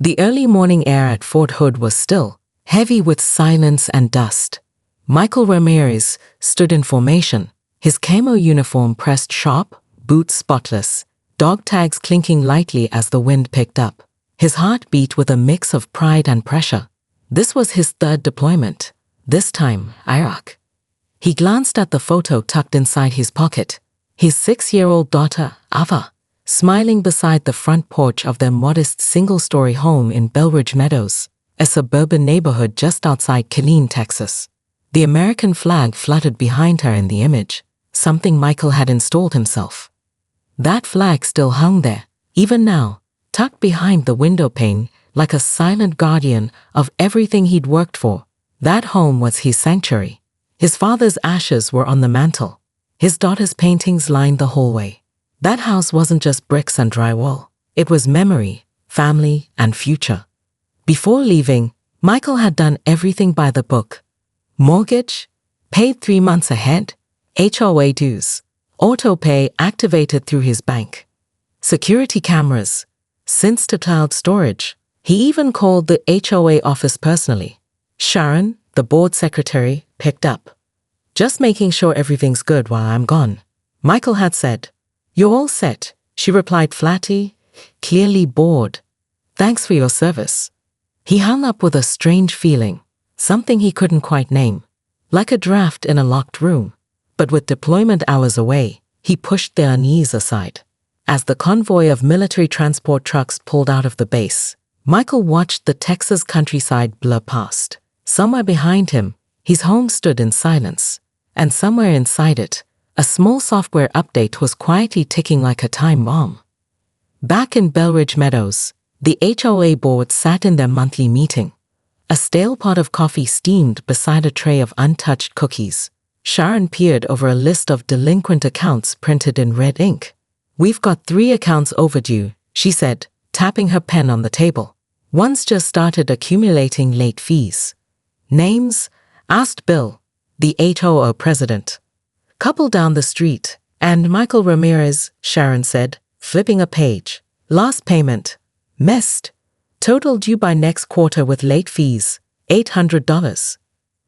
The early morning air at Fort Hood was still, heavy with silence and dust. Michael Ramirez stood in formation, his camo uniform pressed sharp, boots spotless, dog tags clinking lightly as the wind picked up. His heart beat with a mix of pride and pressure. This was his third deployment, this time Iraq. He glanced at the photo tucked inside his pocket. His 6-year-old daughter, Ava, smiling beside the front porch of their modest single-story home in Belridge Meadows, a suburban neighborhood just outside Killeen, Texas. The American flag fluttered behind her in the image, something Michael had installed himself. That flag still hung there, even now, tucked behind the window pane like a silent guardian of everything he'd worked for. That home was his sanctuary. His father's ashes were on the mantel. His daughter's paintings lined the hallway. That house wasn't just bricks and drywall. It was memory, family, and future. Before leaving, Michael had done everything by the book. Mortgage, paid 3 months ahead. HOA dues, auto pay activated through his bank. Security cameras, syncs to cloud storage. He even called the HOA office personally. Sharon, the board secretary, picked up. "Just making sure everything's good while I'm gone," Michael had said. "You're all set," she replied flatly, clearly bored. "Thanks for your service." He hung up with a strange feeling, something he couldn't quite name, like a draft in a locked room. But with deployment hours away, he pushed their unease aside. As the convoy of military transport trucks pulled out of the base, Michael watched the Texas countryside blur past. Somewhere behind him, his home stood in silence, and somewhere inside it, a small software update was quietly ticking like a time bomb. Back in Belridge Meadows, the HOA board sat in their monthly meeting. A stale pot of coffee steamed beside a tray of untouched cookies. Sharon peered over a list of delinquent accounts printed in red ink. "We've got 3 accounts overdue," she said, tapping her pen on the table. "One's just started accumulating late fees." "Names?" asked Bill, the HOA president. "Couple down the street, and Michael Ramirez," Sharon said, flipping a page. "Last payment. Missed. Total due by next quarter with late fees, $800.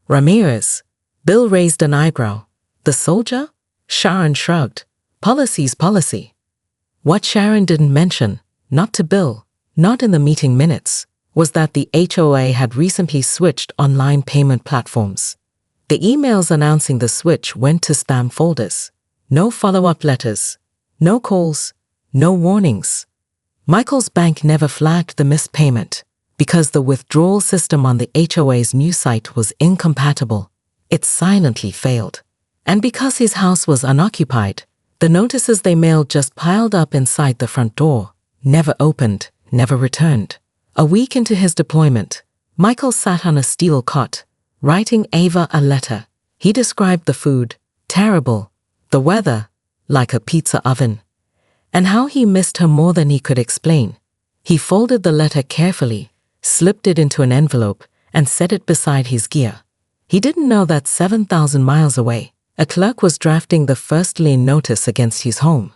"Ramirez." Bill raised an eyebrow. "The soldier?" Sharon shrugged. "Policy's policy." What Sharon didn't mention, not to Bill, not in the meeting minutes, was that the HOA had recently switched online payment platforms. The emails announcing the switch went to spam folders. No follow-up letters, no calls, no warnings. Michael's bank never flagged the missed payment because the withdrawal system on the HOA's new site was incompatible. It silently failed. And because his house was unoccupied, the notices they mailed just piled up inside the front door, never opened, never returned. A week into his deployment, Michael sat on a steel cot, writing Ava a letter. He described the food, terrible, the weather, like a pizza oven, and how he missed her more than he could explain. He folded the letter carefully, slipped it into an envelope, and set it beside his gear. He didn't know that 7,000 miles away, a clerk was drafting the first lien notice against his home.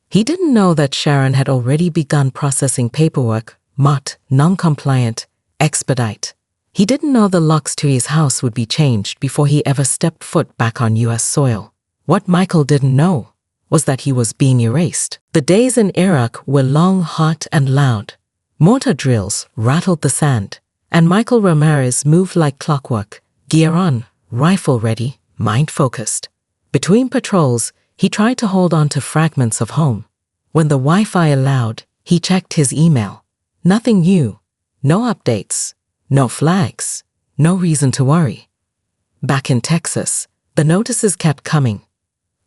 He didn't know that Sharon had already begun processing paperwork, marked non-compliant, expedite. He didn't know the locks to his house would be changed before he ever stepped foot back on U.S. soil. What Michael didn't know was that he was being erased. The days in Iraq were long, hot, and loud. Mortar drills rattled the sand, and Michael Ramirez moved like clockwork, gear on, rifle ready, mind focused. Between patrols, he tried to hold on to fragments of home. When the Wi-Fi allowed, he checked his email. Nothing new, no updates, no flags, no reason to worry. Back in Texas, the notices kept coming.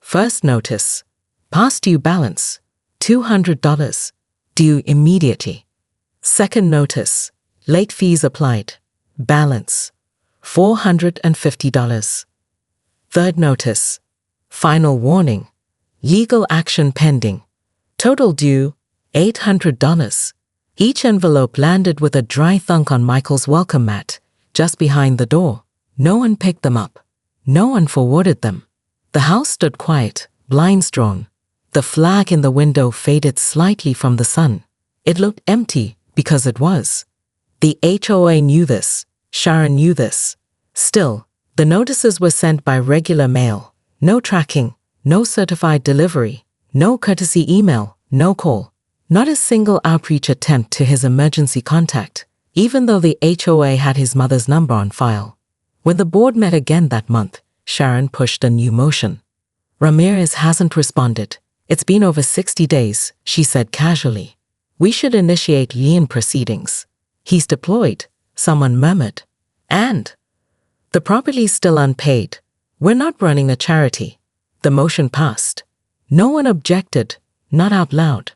First notice, past due balance, $200, due immediately. Second notice, late fees applied, balance, $450. Third notice, final warning, legal action pending, total due, $800. Each envelope landed with a dry thunk on Michael's welcome mat, just behind the door. No one picked them up. No one forwarded them. The house stood quiet, blinds drawn. The flag in the window faded slightly from the sun. It looked empty because it was. The HOA knew this. Sharon knew this. Still, the notices were sent by regular mail. No tracking, no certified delivery, no courtesy email, no call. Not a single outreach attempt to his emergency contact, even though the HOA had his mother's number on file. When the board met again that month, Sharon pushed a new motion. Ramirez hasn't responded. It's been over 60 days, she said casually. We should initiate lien proceedings. He's deployed, someone murmured. And the property's still unpaid. We're not running a charity. The motion passed. No one objected, not out loud.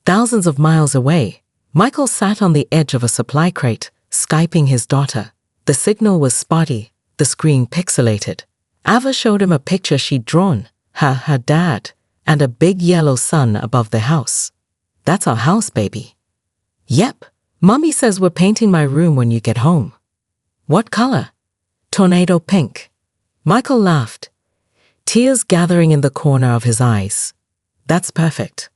Thousands of miles away, Michael sat on the edge of a supply crate, Skyping his daughter. The signal was spotty, the screen pixelated. Ava showed him a picture she'd drawn, her dad, and a big yellow sun above the house. That's our house, baby. Yep, Mommy says we're painting my room when you get home. What color? Tornado pink. Michael laughed, tears gathering in the corner of his eyes. That's perfect.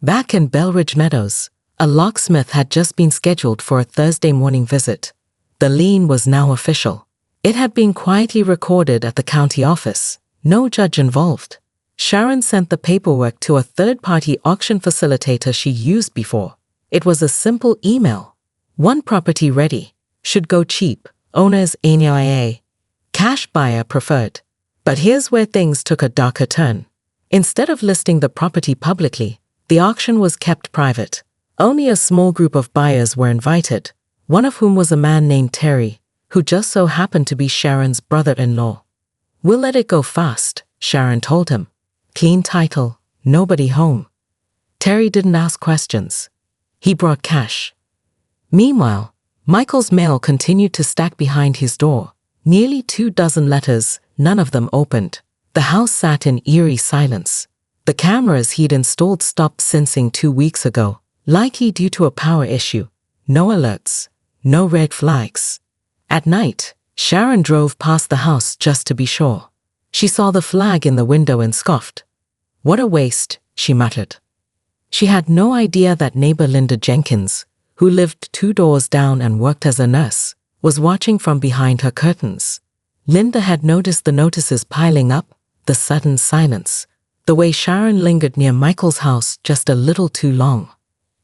Back in Belridge Meadows, a locksmith had just been scheduled for a Thursday morning visit. The lien was now official. It had been quietly recorded at the county office, no judge involved. Sharon sent the paperwork to a third-party auction facilitator she used before. It was a simple email. One property ready. Should go cheap. Owners NIA. Cash buyer preferred. But here's where things took a darker turn. Instead of listing the property publicly, the auction was kept private. Only a small group of buyers were invited, one of whom was a man named Terry, who just so happened to be Sharon's brother-in-law. We'll let it go fast, Sharon told him. Clean title, nobody home. Terry didn't ask questions. He brought cash. Meanwhile, Michael's mail continued to stack behind his door. Nearly 24 letters, none of them opened. The house sat in eerie silence. The cameras he'd installed stopped sensing 2 weeks ago, likely due to a power issue. No alerts, no red flags. At night, Sharon drove past the house just to be sure. She saw the flag in the window and scoffed. What a waste, she muttered. She had no idea that neighbor Linda Jenkins, who lived 2 doors down and worked as a nurse, was watching from behind her curtains. Linda had noticed the notices piling up, the sudden silence, the way Sharon lingered near Michael's house just a little too long.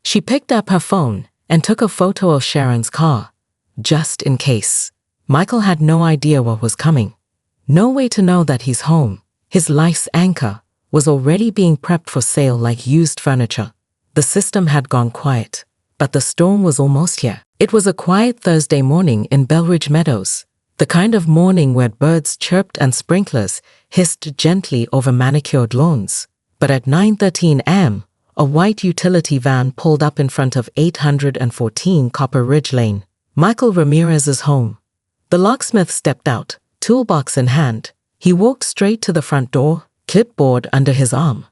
She picked up her phone and took a photo of Sharon's car, just in case. Michael had no idea what was coming. No way to know that he's home. His life's anchor was already being prepped for sale like used furniture. The system had gone quiet, but the storm was almost here. It was a quiet Thursday morning in Belridge Meadows, the kind of morning where birds chirped and sprinklers hissed gently over manicured lawns. But at 9:13 a.m., a white utility van pulled up in front of 814 Copper Ridge Lane, Michael Ramirez's home. The locksmith stepped out, toolbox in hand. He walked straight to the front door, clipboard under his arm.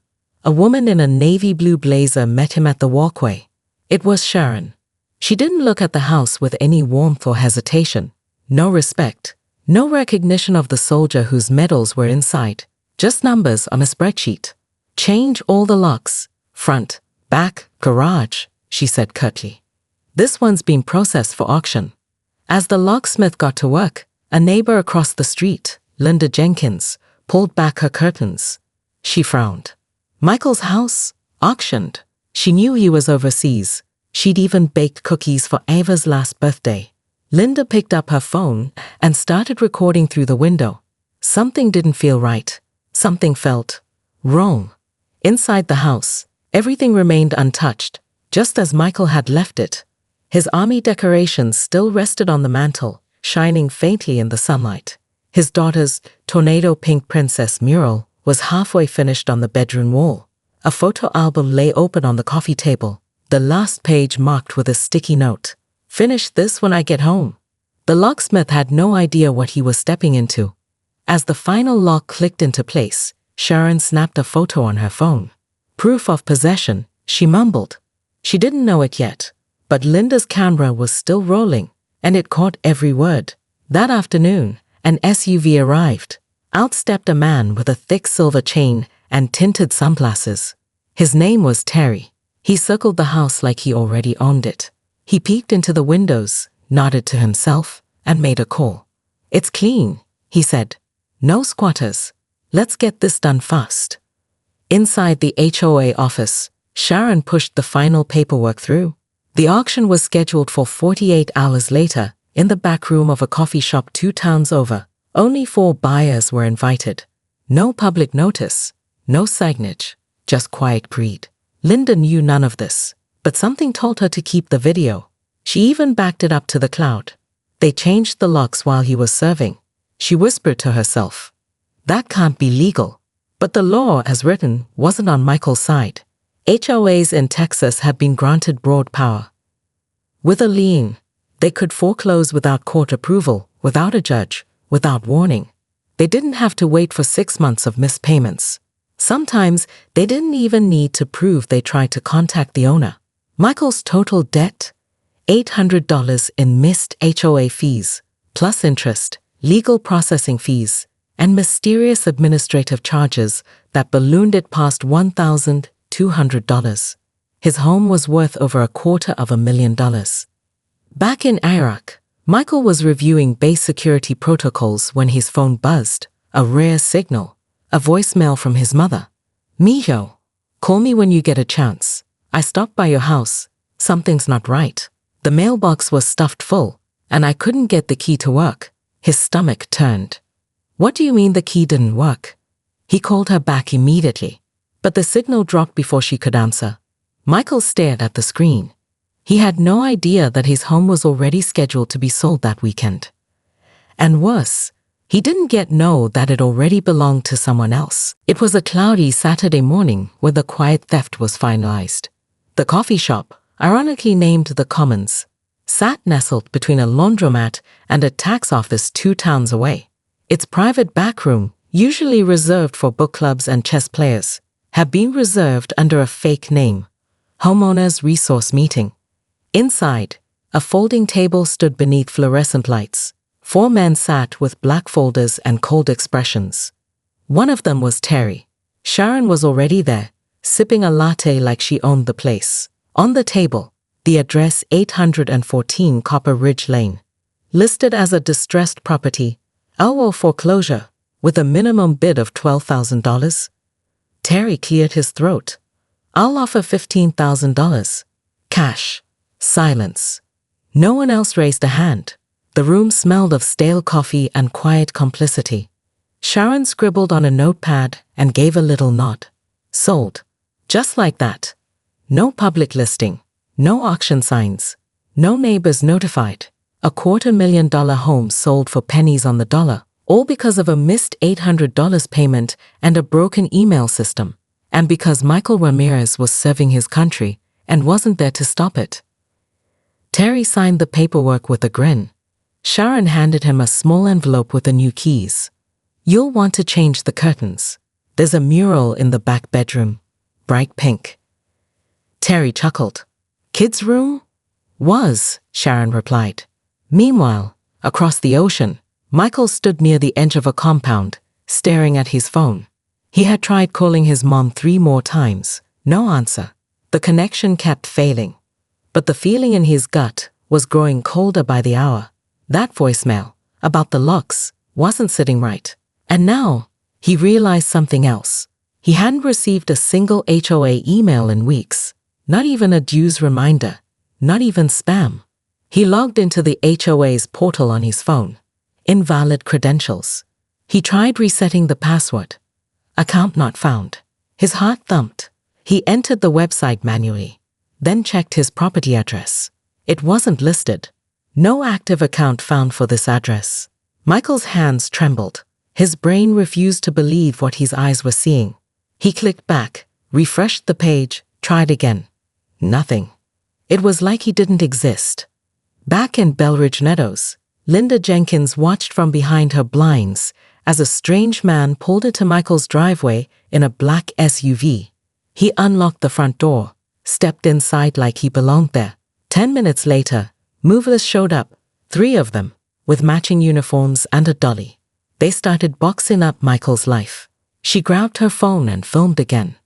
A woman in a navy blue blazer met him at the walkway. It was Sharon. She didn't look at the house with any warmth or hesitation. No respect, no recognition of the soldier whose medals were inside, just numbers on a spreadsheet. Change all the locks, front, back, garage, she said curtly. This one's been processed for auction. As the locksmith got to work, a neighbor across the street, Linda Jenkins, pulled back her curtains. She frowned. Michael's house? Auctioned. She knew he was overseas. She'd even baked cookies for Ava's last birthday. Linda picked up her phone and started recording through the window. Something didn't feel right. Something felt wrong. Inside the house, everything remained untouched, just as Michael had left it. His army decorations still rested on the mantel, shining faintly in the sunlight. His daughter's tornado pink princess mural was halfway finished on the bedroom wall. A photo album lay open on the coffee table, the last page marked with a sticky note. Finish this when I get home. The locksmith had no idea what he was stepping into. As the final lock clicked into place, Sharon snapped a photo on her phone. Proof of possession, she mumbled. She didn't know it yet, but Linda's camera was still rolling, and it caught every word. That afternoon, an SUV arrived. Out stepped a man with a thick silver chain and tinted sunglasses. His name was Terry. He circled the house like he already owned it. He peeked into the windows, nodded to himself, and made a call. "It's clean," he said. "No squatters. Let's get this done fast." Inside the HOA office, Sharon pushed the final paperwork through. The auction was scheduled for 48 hours later, in the back room of a coffee shop 2 towns over. Only 4 buyers were invited. No public notice, no signage, just quiet greed. Linda knew none of this, but something told her to keep the video. She even backed it up to the cloud. They changed the locks while he was serving. She whispered to herself, "That can't be legal." But the law, as written, wasn't on Michael's side. HOAs in Texas had been granted broad power. With a lien, they could foreclose without court approval, without a judge, without warning. They didn't have to wait for 6 months of missed payments. Sometimes they didn't even need to prove they tried to contact the owner. Michael's total debt? $800 in missed HOA fees, plus interest, legal processing fees, and mysterious administrative charges that ballooned it past $1,200. His home was worth over $250,000. Back in Iraq, Michael was reviewing base security protocols when his phone buzzed, a rare signal, a voicemail from his mother. "Mijo, call me when you get a chance. I stopped by your house. Something's not right." The mailbox was stuffed full, and I couldn't get the key to work. His stomach turned. "What do you mean the key didn't work?" He called her back immediately, but the signal dropped before she could answer. Michael stared at the screen. He had no idea that his home was already scheduled to be sold that weekend. And worse, he didn't yet know that it already belonged to someone else. It was a cloudy Saturday morning when the quiet theft was finalized. The coffee shop, ironically named The Commons, sat nestled between a laundromat and a tax office 2 towns away. Its private back room, usually reserved for book clubs and chess players, had been reserved under a fake name, Homeowners Resource Meeting. Inside, a folding table stood beneath fluorescent lights. 4 men sat with black folders and cold expressions. One of them was Terry. Sharon was already there, sipping a latte like she owned the place. On the table, the address 814 Copper Ridge Lane, listed as a distressed property, HOA foreclosure, with a minimum bid of $12,000. Terry cleared his throat. "I'll offer $15,000. Cash." Silence. No one else raised a hand. The room smelled of stale coffee and quiet complicity. Sharon scribbled on a notepad and gave a little nod. "Sold." Just like that. No public listing, no auction signs, no neighbors notified. A $250,000 home sold for pennies on the dollar, all because of a missed $800 payment and a broken email system, and because Michael Ramirez was serving his country and wasn't there to stop it. Terry signed the paperwork with a grin. Sharon handed him a small envelope with the new keys. "You'll want to change the curtains. There's a mural in the back bedroom, bright pink." Terry chuckled. "Kids' room?" "Was," Sharon replied. Meanwhile, across the ocean, Michael stood near the edge of a compound, staring at his phone. He had tried calling his mom 3 more times. No answer. The connection kept failing. But the feeling in his gut was growing colder by the hour. That voicemail, about the locks, wasn't sitting right. And now, he realized something else. He hadn't received a single HOA email in weeks. Not even a dues reminder. Not even spam. He logged into the HOA's portal on his phone. Invalid credentials. He tried resetting the password. Account not found. His heart thumped. He entered the website manually, then checked his property address. It wasn't listed. No active account found for this address. Michael's hands trembled. His brain refused to believe what his eyes were seeing. He clicked back, refreshed the page, tried again. Nothing. It was like he didn't exist. Back in Belridge Meadows, Linda Jenkins watched from behind her blinds as a strange man pulled into Michael's driveway in a black SUV. He unlocked the front door, stepped inside like he belonged there. 10 minutes later, movers showed up, 3 of them, with matching uniforms and a dolly. They started boxing up Michael's life. She grabbed her phone and filmed again.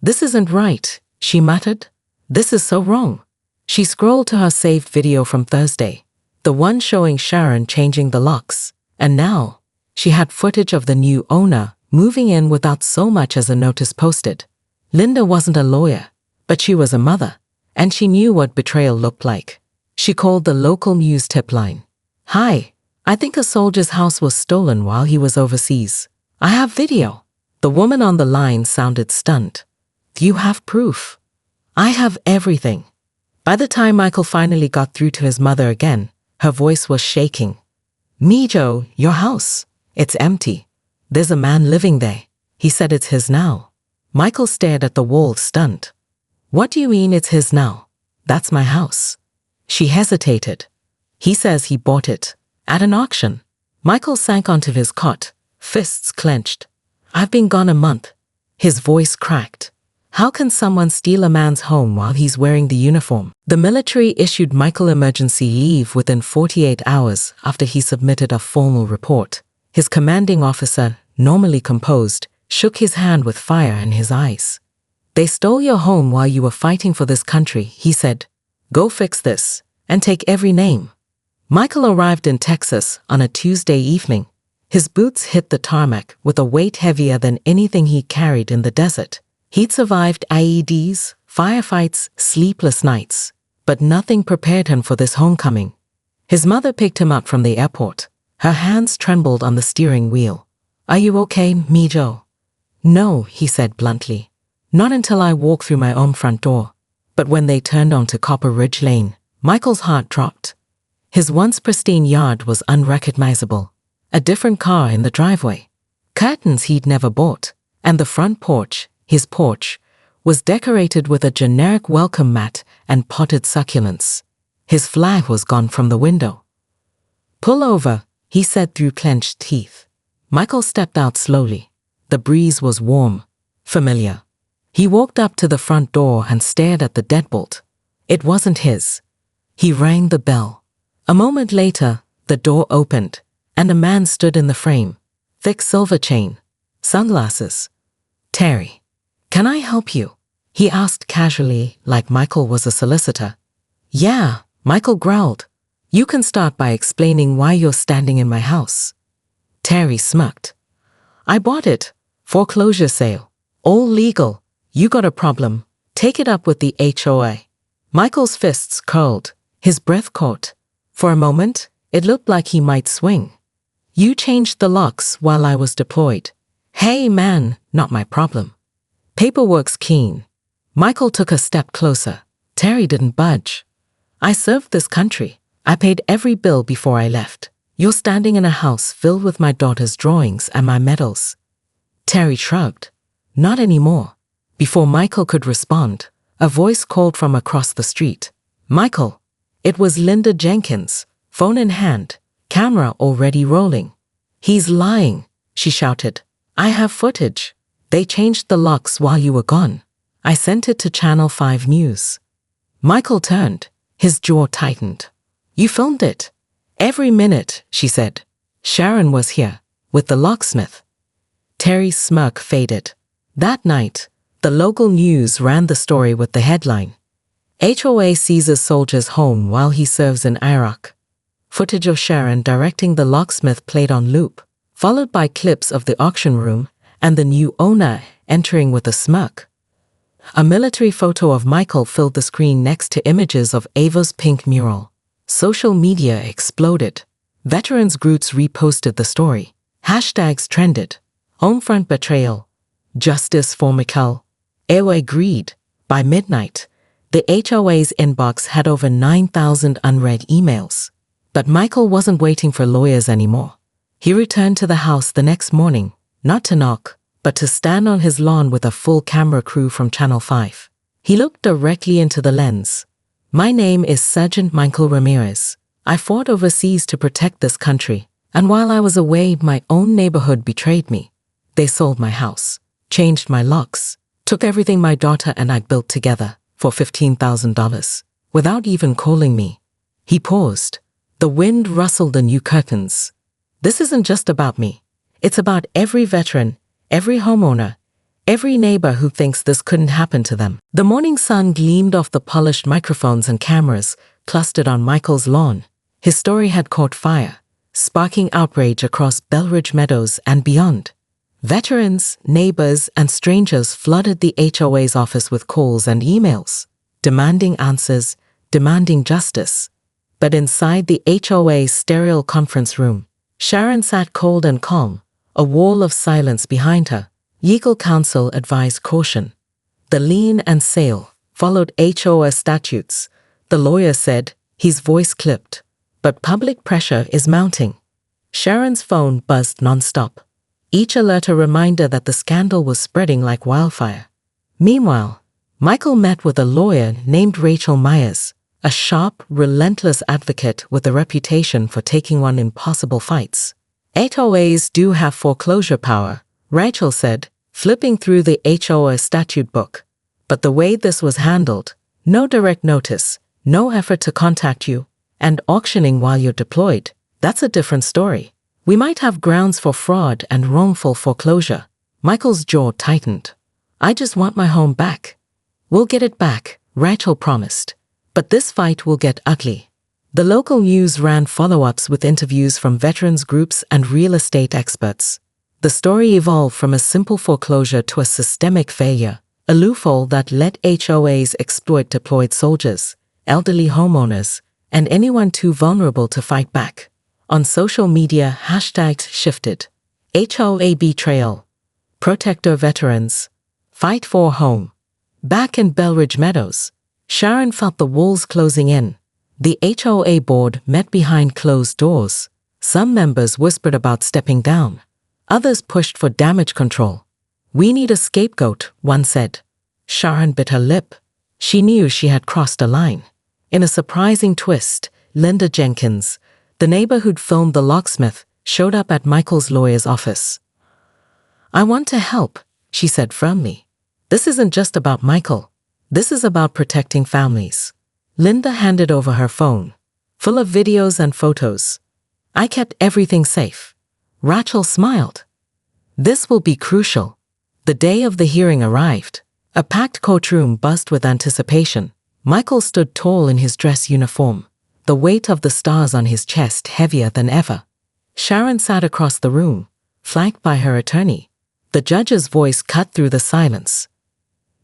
"This isn't right," she muttered. "This is so wrong." She scrolled to her saved video from Thursday, the one showing Sharon changing the locks, and now she had footage of the new owner moving in without so much as a notice posted. Linda wasn't a lawyer, but she was a mother, and she knew what betrayal looked like. She called the local news tip line. "Hi, I think a soldier's house was stolen while he was overseas. I have video." The woman on the line sounded stunned. "You have proof?" "I have everything." By the time Michael finally got through to his mother again, her voice was shaking. "Mijo, your house. It's empty. There's a man living there. He said it's his now." Michael stared at the wall, stunned. "What do you mean it's his now? That's my house." She hesitated. "He says he bought it at an auction." Michael sank onto his cot, fists clenched. "I've been gone a month." His voice cracked. "How can someone steal a man's home while he's wearing the uniform?" The military issued Michael emergency leave within 48 hours after he submitted a formal report. His commanding officer, normally composed, shook his hand with fire in his eyes. "They stole your home while you were fighting for this country," he said. "Go fix this, and take every name." Michael arrived in Texas on a Tuesday evening. His boots hit the tarmac with a weight heavier than anything he carried in the desert. He'd survived IEDs, firefights, sleepless nights, but nothing prepared him for this homecoming. His mother picked him up from the airport. Her hands trembled on the steering wheel. "Are you okay, Mijo?" "No," he said bluntly. "Not until I walk through my own front door." But when they turned onto Copper Ridge Lane, Michael's heart dropped. His once pristine yard was unrecognizable. A different car in the driveway. Curtains he'd never bought. And the front porch, his porch, was decorated with a generic welcome mat and potted succulents. His flag was gone from the window. "Pull over," he said through clenched teeth. Michael stepped out slowly. The breeze was warm, familiar. He walked up to the front door and stared at the deadbolt. It wasn't his. He rang the bell. A moment later, the door opened, and a man stood in the frame. Thick silver chain, sunglasses. "Terry, can I help you?" he asked casually, like Michael was a solicitor. "Yeah," Michael growled. "You can start by explaining why you're standing in my house." Terry smirked. "I bought it. Foreclosure sale. All legal. You got a problem. Take it up with the HOA. Michael's fists curled. His breath caught. For a moment, it looked like he might swing. "You changed the locks while I was deployed." "Hey man, not my problem." "Paperwork's keen." Michael took a step closer. Terry didn't budge. "I served this country. I paid every bill before I left. You're standing in a house filled with my daughter's drawings and my medals." Terry shrugged. "Not anymore." Before Michael could respond, a voice called from across the street. "Michael." It was Linda Jenkins, phone in hand, camera already rolling. "He's lying," she shouted. "I have footage. They changed the locks while you were gone. I sent it to Channel 5 News." Michael turned. His jaw tightened. "You filmed it?" "Every minute," she said. "Sharon was here, with the locksmith." Terry's smirk faded. That night, the local news ran the story with the headline, "HOA seizes soldier's home while he serves in Iraq." Footage of Sharon directing the locksmith played on loop, followed by clips of the auction room and the new owner entering with a smirk. A military photo of Michael filled the screen next to images of Ava's pink mural. Social media exploded. Veterans groups reposted the story. Hashtags trended. Homefront betrayal. Justice for Michael. HOA greed. By midnight, the HOA's inbox had over 9,000 unread emails. But Michael wasn't waiting for lawyers anymore. He returned to the house the next morning, not to knock, but to stand on his lawn with a full camera crew from Channel 5. He looked directly into the lens. "My name is Sergeant Michael Ramirez. I fought overseas to protect this country, and while I was away, my own neighborhood betrayed me. They sold my house, changed my locks, took everything my daughter and I built together for $15,000, without even calling me." He paused. The wind rustled the new curtains. "This isn't just about me. It's about every veteran, every homeowner, Every neighbor who thinks this couldn't happen to them. The morning sun gleamed off the polished microphones and cameras clustered on Michael's lawn. His story had caught fire, sparking outrage across Belridge Meadows and beyond. Veterans, neighbors, and strangers flooded the HOA's office with calls and emails, demanding answers, demanding justice. But inside the HOA's sterile conference room, Sharon sat cold and calm, a wall of silence behind her. Legal counsel advised caution. The lien and sale followed HOA statutes, the lawyer said, his voice clipped. But public pressure is mounting. Sharon's phone buzzed nonstop, each alert a reminder that the scandal was spreading like wildfire. Meanwhile, Michael met with a lawyer named Rachel Myers, a sharp, relentless advocate with a reputation for taking on impossible fights. HOAs do have foreclosure power, Rachel said, flipping through the HOA statute book. But the way this was handled, no direct notice, no effort to contact you, and auctioning while you're deployed, that's a different story. We might have grounds for fraud and wrongful foreclosure. Michael's jaw tightened. I just want my home back. We'll get it back, Rachel promised. But this fight will get ugly. The local news ran follow-ups with interviews from veterans groups and real estate experts. The story evolved from a simple foreclosure to a systemic failure, a loophole that let HOAs exploit deployed soldiers, elderly homeowners, and anyone too vulnerable to fight back. On social media, hashtags shifted. HOA betrayal, protect our veterans, fight for home. Back in Belridge Meadows, Sharon felt the walls closing in. The HOA board met behind closed doors. Some members whispered about stepping down. Others pushed for damage control. We need a scapegoat, one said. Sharon bit her lip. She knew she had crossed a line. In a surprising twist, Linda Jenkins, the neighbor who'd filmed the locksmith, showed up at Michael's lawyer's office. I want to help, she said firmly. This isn't just about Michael. This is about protecting families. Linda handed over her phone, full of videos and photos. I kept everything safe. Rachel smiled. This will be crucial. The day of the hearing arrived. A packed courtroom buzzed with anticipation. Michael stood tall in his dress uniform, the weight of the stars on his chest heavier than ever. Sharon sat across the room, flanked by her attorney. The judge's voice cut through the silence.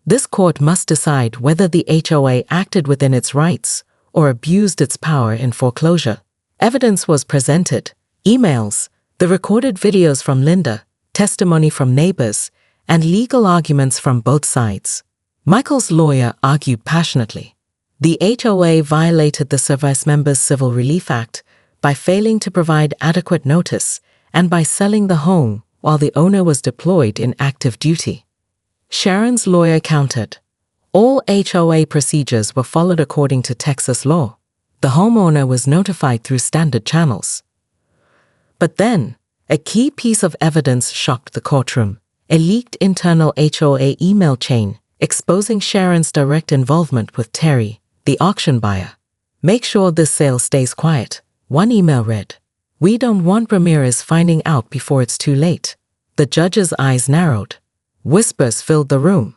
This court must decide whether the HOA acted within its rights or abused its power in foreclosure. Evidence was presented, emails, the recorded videos from Linda, testimony from neighbors, and legal arguments from both sides. Michael's lawyer argued passionately. The HOA violated the Service Members Civil Relief Act by failing to provide adequate notice and by selling the home while the owner was deployed in active duty. Sharon's lawyer countered. All HOA procedures were followed according to Texas law. The homeowner was notified through standard channels. But then, a key piece of evidence shocked the courtroom. A leaked internal HOA email chain exposing Sharon's direct involvement with Terry, the auction buyer. Make sure this sale stays quiet, one email read. We don't want Ramirez finding out before it's too late. The judge's eyes narrowed. Whispers filled the room.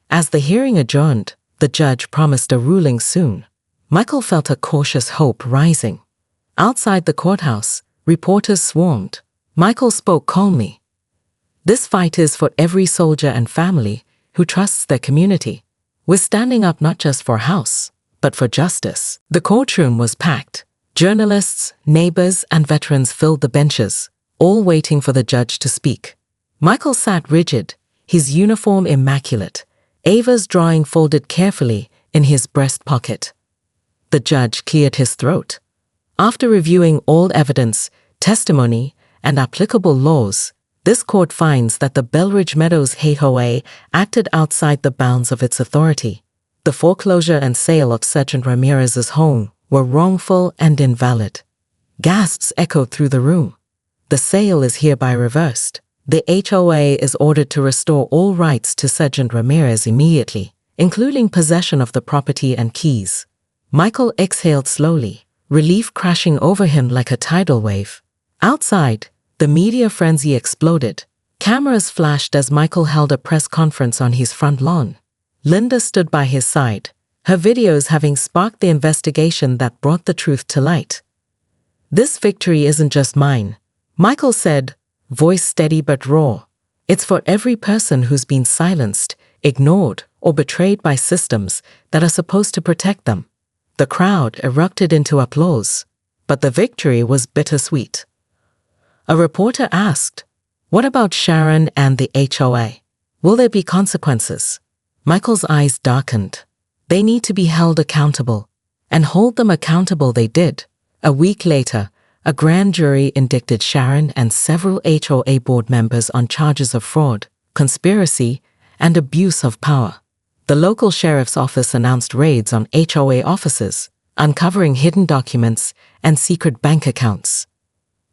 As the hearing adjourned, the judge promised a ruling soon. Michael felt a cautious hope rising. Outside the courthouse, reporters swarmed. Michael spoke calmly. This fight is for every soldier and family who trusts their community. We're standing up not just for house, but for justice. The courtroom was packed. Journalists, neighbors, and veterans filled the benches, all waiting for the judge to speak. Michael sat rigid, his uniform immaculate, Ava's drawing folded carefully in his breast pocket. The judge cleared his throat. After reviewing all evidence, testimony, and applicable laws, this court finds that the Belridge Meadows HOA acted outside the bounds of its authority. The foreclosure and sale of Sergeant Ramirez's home were wrongful and invalid. Gasps echoed through the room. The sale is hereby reversed. The HOA is ordered to restore all rights to Sergeant Ramirez immediately, including possession of the property and keys. Michael exhaled slowly, relief crashing over him like a tidal wave. Outside, the media frenzy exploded. Cameras flashed as Michael held a press conference on his front lawn. Linda stood by his side, her videos having sparked the investigation that brought the truth to light. "This victory isn't just mine," Michael said, voice steady but raw. "It's for every person who's been silenced, ignored, or betrayed by systems that are supposed to protect them." The crowd erupted into applause, but the victory was bittersweet. A reporter asked, "What about Sharon and the HOA? Will there be consequences?" Michael's eyes darkened. "They need to be held accountable." And hold them accountable they did. A week later, a grand jury indicted Sharon and several HOA board members on charges of fraud, conspiracy, and abuse of power. The local sheriff's office announced raids on HOA offices, uncovering hidden documents and secret bank accounts.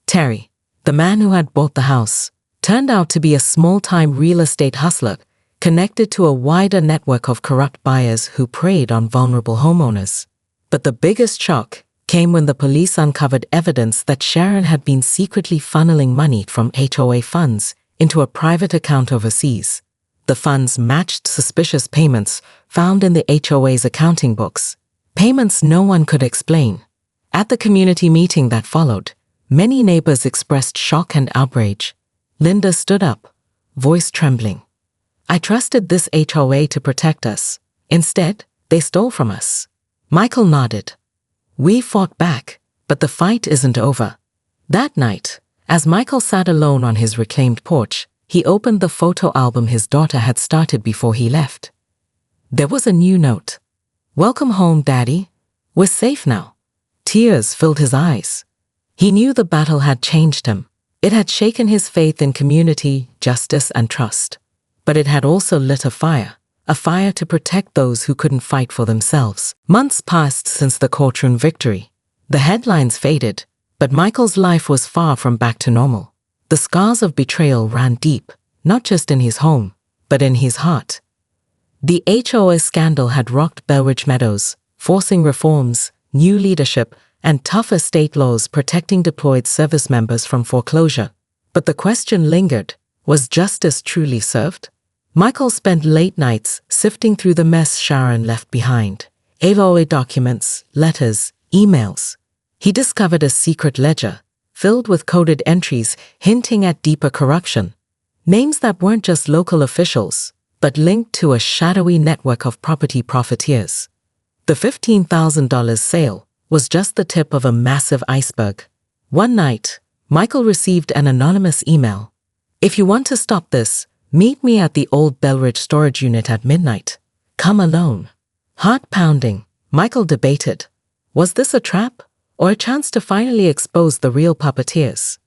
Terry, the man who had bought the house, turned out to be a small-time real estate hustler connected to a wider network of corrupt buyers who preyed on vulnerable homeowners. But the biggest shock came when the police uncovered evidence that Sharon had been secretly funneling money from HOA funds into a private account overseas. The funds matched suspicious payments found in the HOA's accounting books, payments no one could explain. At the community meeting that followed, many neighbors expressed shock and outrage. Linda stood up, voice trembling. "I trusted this HOA to protect us. Instead, they stole from us." Michael nodded. "We fought back, but the fight isn't over." That night, as Michael sat alone on his reclaimed porch, he opened the photo album his daughter had started before he left. There was a new note. "Welcome home, Daddy. We're safe now." Tears filled his eyes. He knew the battle had changed him. It had shaken his faith in community, justice, and trust. But it had also lit a fire to protect those who couldn't fight for themselves. Months passed since the courtroom victory. The headlines faded, but Michael's life was far from back to normal. The scars of betrayal ran deep, not just in his home, but in his heart. The HOA scandal had rocked Belridge Meadows, forcing reforms, new leadership, and tougher state laws protecting deployed service members from foreclosure. But the question lingered, was justice truly served? Michael spent late nights sifting through the mess Sharon left behind. HOA documents, letters, emails. He discovered a secret ledger, filled with coded entries hinting at deeper corruption. Names that weren't just local officials, but linked to a shadowy network of property profiteers. The $15,000 sale was just the tip of a massive iceberg. One night, Michael received an anonymous email. "If you want to stop this, meet me at the old Belridge storage unit at midnight. Come alone." Heart pounding, Michael debated. Was this a trap, or a chance to finally expose the real puppeteers?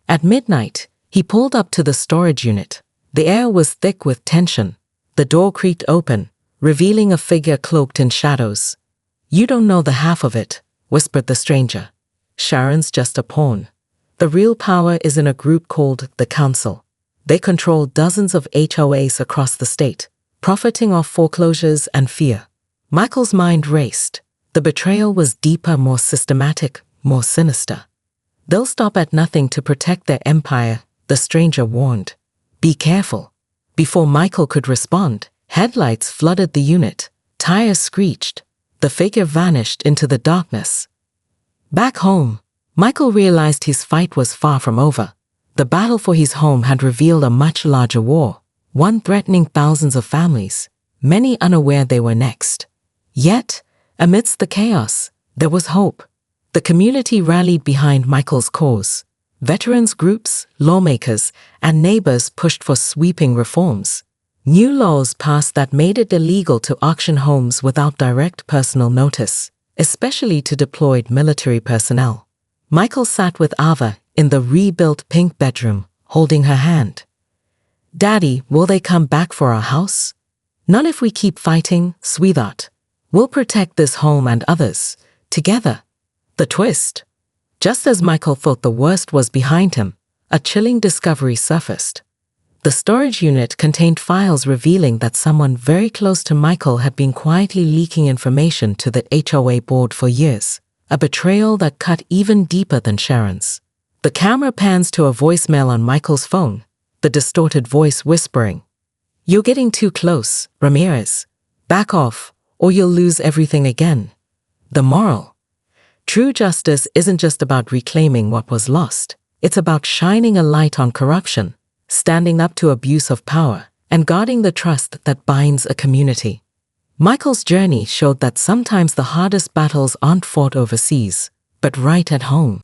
At midnight, he pulled up to the storage unit. The air was thick with tension. The door creaked open, revealing a figure cloaked in shadows. "You don't know the half of it," whispered the stranger. "Sharon's just a pawn. The real power is in a group called the Council. They control dozens of HOAs across the state, profiting off foreclosures and fear." Michael's mind raced. The betrayal was deeper, more systematic, more sinister. "They'll stop at nothing to protect their empire," the stranger warned. "Be careful." Before Michael could respond, headlights flooded the unit. Tires screeched. The figure vanished into the darkness. Back home, Michael realized his fight was far from over. The battle for his home had revealed a much larger war, one threatening thousands of families, many unaware they were next. Yet, amidst the chaos, there was hope. The community rallied behind Michael's cause. Veterans groups, lawmakers, and neighbors pushed for sweeping reforms. New laws passed that made it illegal to auction homes without direct personal notice, especially to deployed military personnel. Michael sat with Ava in the rebuilt pink bedroom, holding her hand. "Daddy, will they come back for our house?" "Not if we keep fighting, sweetheart. We'll protect this home and others, together." The twist. Just as Michael thought the worst was behind him, a chilling discovery surfaced. The storage unit contained files revealing that someone very close to Michael had been quietly leaking information to the HOA board for years, a betrayal that cut even deeper than Sharon's. The camera pans to a voicemail on Michael's phone. the distorted voice whispering, "You're getting too close, Ramirez. Back off, or you'll lose everything again." The moral: true justice isn't just about reclaiming what was lost. It's about shining a light on corruption, standing up to abuse of power, and guarding the trust that binds a community. Michael's journey showed that sometimes the hardest battles aren't fought overseas, but right at home.